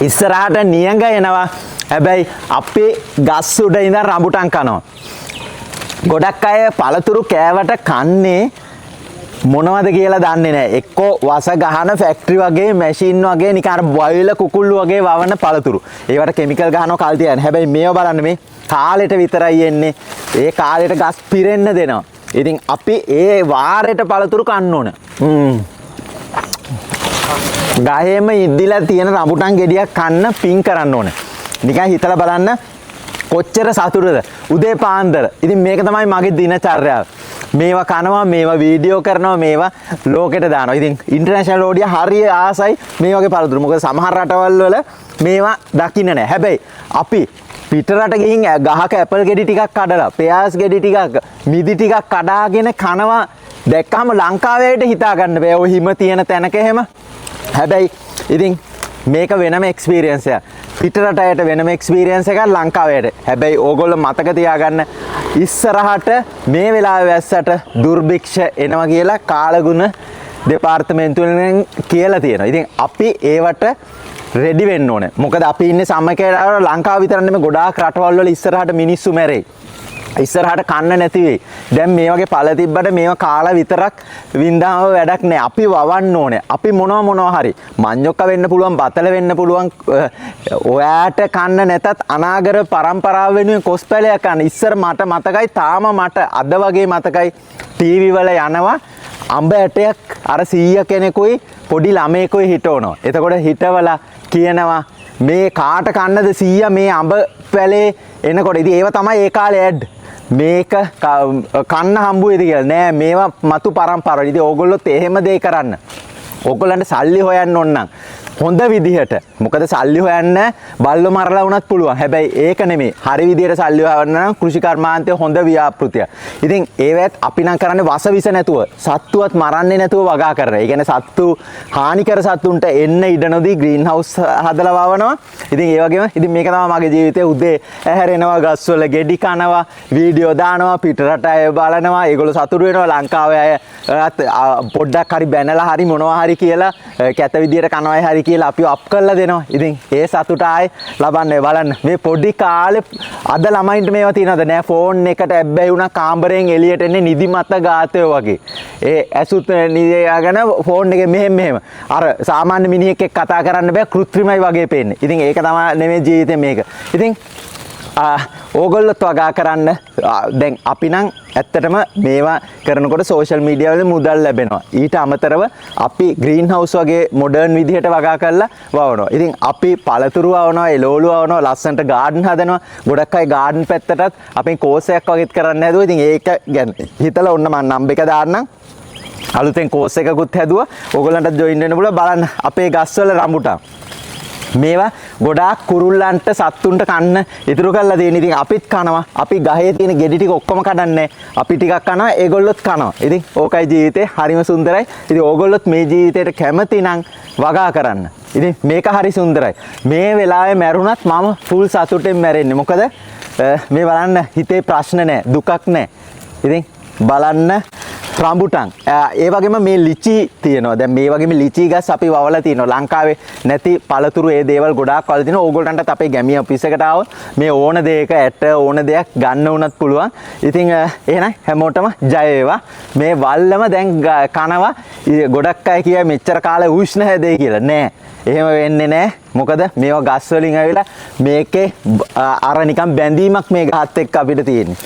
ඉස්සරහට නියඟ එනවා. හැබැයි අපි ගස් උඩ ඉඳන් රඹුටන් කනවා. ගොඩක් අය පළතුරු කෑවට කන්නේ මොනවද කියලා දන්නේ නැහැ. එක්කෝ වස ගහන ෆැක්ටරි වගේ මැෂින් වගේ නිකන් අර බොයිලර් කුකුල්ලු වගේ වවන පළතුරු. ඒවට කිමිකල් ගහනවා කල් තියන්නේ. හැබැයි මේව බලන්න මේ කාලෙට විතරයි එන්නේ. ඒ කාලෙට ගස් පිරෙන්න දෙනවා. ඉතින් අපි ඒ වාරෙට පළතුරු කන්න ඕන. ගහේම ඉද්දිලා තියෙන රඹුටන් ගෙඩියක් කන්න පින් කරන්න ඕන. නිකන් හිතලා බලන්න කොච්චර සතුටුද උදේ පාන්දර. ඉතින් මේක තමයි මගේ දිනචර්යාව. මේවා කනවා, මේවා වීඩියෝ කරනවා, මේවා ලෝකෙට දානවා. ඉතින් ඉන්ටර්නැෂනල් ඕඩිය හරිය ආසයි මේ වගේ පළතුරු. මොකද සමහර රටවල් වල මේවා දකින්න නැහැ. හැබැයි අපි පිටරට ගිහින් ගහක ඇපල් ගෙඩි ටිකක් කඩලා, පෙයාස් ගෙඩි ටිකක්, මිදි ටිකක් කඩාගෙන කනවා දැක්කම ලංකාවේට හිතා ගන්න බෑ. ඔය හිම තියෙන තැනක එහෙම. හැබැයි ඉතින් මේක වෙනම එක්ස්පීරියන්ස් එකක්. පිටරට අයට වෙනම එක්ස්පීරියන්ස් එකක් ලංකාවේට. හැබැයි ඕගොල්ලෝ මතක තියාගන්න ඉස්සරහට මේ වෙලාවේ වැස්සට දුර්භික්ෂ එනවා කියලා කාලගුණ දෙපාර්තමේන්තුවෙන් කියලා තියෙනවා. ඉතින් අපි ඒවට රෙඩි වෙන්න ඕනේ. මොකද අපි ඉන්නේ සමකේ ලංකාව විතර නෙමෙයි ගොඩාක් රටවල් වල ඉස්සරහට මිනිස්සු මැරෙයි. ඉස්සරහට කන්න නැති වෙයි. දැන් මේ වගේ පළ තිබ්බට මේවා කාලා විතරක් වින්දාම වැඩක් නෑ. අපි වවන්න ඕනේ. අපි මොනවා හරි මඤ්ඤොක්ක වෙන්න පුළුවන්, බතල වෙන්න පුළුවන්. ඔයාට කන්න නැතත් අනාගත පරම්පරාව වෙනුවෙන් කොස් පැලයක් කන්න. ඉස්සර මට මතකයි, තාම මට අද වගේ මතකයි ටීවී වල යනවා අඹ ඇටයක් අර 100 කෙනෙකුයි පොඩි ළමයෙකුයි හිටවනවා. එතකොට හිටවලා කියනවා මේ කාට කන්නද 100 මේ අඹ පැලේ එනකොට. ඉතින් ඒව තමයි ඒ කාලේ ඇඩ්. මේක කන්න හම්බු වෙයිද කියලා නෑ. මේවා මතු පරම්පරාව. ඉතින් ඕගොල්ලොත් එහෙම දෙයක් කරන්න. ඕගොල්ලන්ට සල්ලි හොයන්න ඕන නම් හොඳ විදිහට. මොකද සල්ලි හොයන්න බල්ලෝ මරලා වුණත් පුළුවන්. හැබැයි ඒක නෙමෙයි. හරි විදිහට සල්ලි හොයන්න නම් කෘෂි කර්මාන්තය හොඳ ව්‍යාපෘතිය. ඉතින් ඒවත් අපි නම් කරන්නේ වසවිස නැතුව, සත්තුවත් මරන්නේ නැතුව වගා කරන. ඒ කියන්නේ සත්තු හානිකර සත්තුන්ට එන්න ඉඩ නොදී ග්‍රීන් හවුස් හදලා වවනවා. ඉතින් ඒ වගේම ඉතින් මේක තමයි මගේ ජීවිතේ. උදේ ඇහැරෙනවා, ගස්වල ගෙඩි කනවා, වීඩියෝ දානවා, පිටරට අය බලනවා. ඒගොල්ලෝ සතුටු වෙනවා. ලංකාවේ අය පොඩ්ඩක් හරි බැනලා හරි මොනවා හරි කියලා කැත විදියට කනවායි හරි කියලා අපිව අප් කරලා දෙනවා. ඉතින් ඒ සතුට ආයේ ලබන්නේ බලන්න. මේ පොඩි කාලේ අද ළමයින්ට මේවා තියනවද නෑ. ෆෝන් එකට ඇබ්බැහි වුණා කාමරයෙන් එළියට එන්නේ නිදිමත ගාතය වගේ. ඒ ඇසුත් නිදයාගෙන ෆෝන් එකේ මෙහෙම අර සාමාන්‍ය මිනිහෙක් එක්ක කතා කරන්න බෑ, කෘත්‍රිමයි වගේ පේන්නේ. ඉතින් ඒක තමයි නෙමෙයි ජීවිතේ මේක. ඉතින් ඕගොල්ලොත් වගා කරන්න. දැන් අපි නම් ඇත්තටම මේවා කරනකොට සෝෂල් මීඩියා වල මුදල් ලැබෙනවා. ඊට අමතරව අපි ග්‍රීන් හවුස් වගේ මොඩර්න් විදිහට වගා කරලා වවනවා. ඉතින් අපි පළතුරු වවනවා, එළවලු වවනවා, ලස්සනට ගාඩන් හදනවා. ගොඩක් අය ගාඩන් පැත්තටත් අපි කෝස් එකක් වගේත් කරන්න හැදුවා. ඉතින් ඒක ගැන හිතලා ඔන්න මම නම්බර් එක දාන්නම්. අලුතෙන් කෝස් එකකුත් හැදුවා. ඕගොල්ලන්ට ජොයින් වෙන්න පුළුවන්. බලන්න අපේ ගස්වල රඹුටන්. මේවා ගොඩාක් කුරුල්ලන්ට සත්තුන්ට කන්න ඉතුරු කරලා තියෙන. ඉතින් අපිත් කනවා. අපි ගහේ තියෙන ගෙඩි ටික ඔක්කොම කඩන්නේ. අපි ටිකක් කනවා, ඒගොල්ලොත් කනවා. ඉතින් ඕකයි ජීවිතේ. හරිම සුන්දරයි. ඉතින් ඕගොල්ලොත් මේ ජීවිතේට කැමති නම් වගා කරන්න. ඉතින් මේක හරි සුන්දරයි. මේ වෙලාවේ මැරුණත් මම ෆුල් සතුටෙන් මැරෙන්නේ. මොකද මේ බලන්න හිතේ ප්‍රශ්න නැහැ, දුකක් නැහැ. ඉතින් බලන්න රඹුටන්. ඒ වගේම මේ ලිචි තියෙනවා. දැන් මේ වගේම ලිචි ගස් අපි වවලා තියෙනවා. ලංකාවේ නැති පළතුරු ඒ දේවල් ගොඩාක් වල තියෙනවා. ඕගොල්ලන්ටත් අපේ ගැමිය ඔෆිස් එකට ආවොත් මේ ඕන දෙයක ඇට ඕන දෙයක් ගන්න උනත් පුළුවන්. ඉතින් එහෙනම් හැමෝටම ජය වේවා. මේ වල්ලම දැන් කනවා. ගොඩක් අය කියයි මෙච්චර කාලේ උෂ්ණ හැදේ කියලා. නෑ. එහෙම වෙන්නේ නෑ. මොකද මේවා ගස් වලින් ඇවිල්ලා මේකේ අර නිකන් බැඳීමක් මේ ගහත් එක්ක අපිට තියෙන්නේ.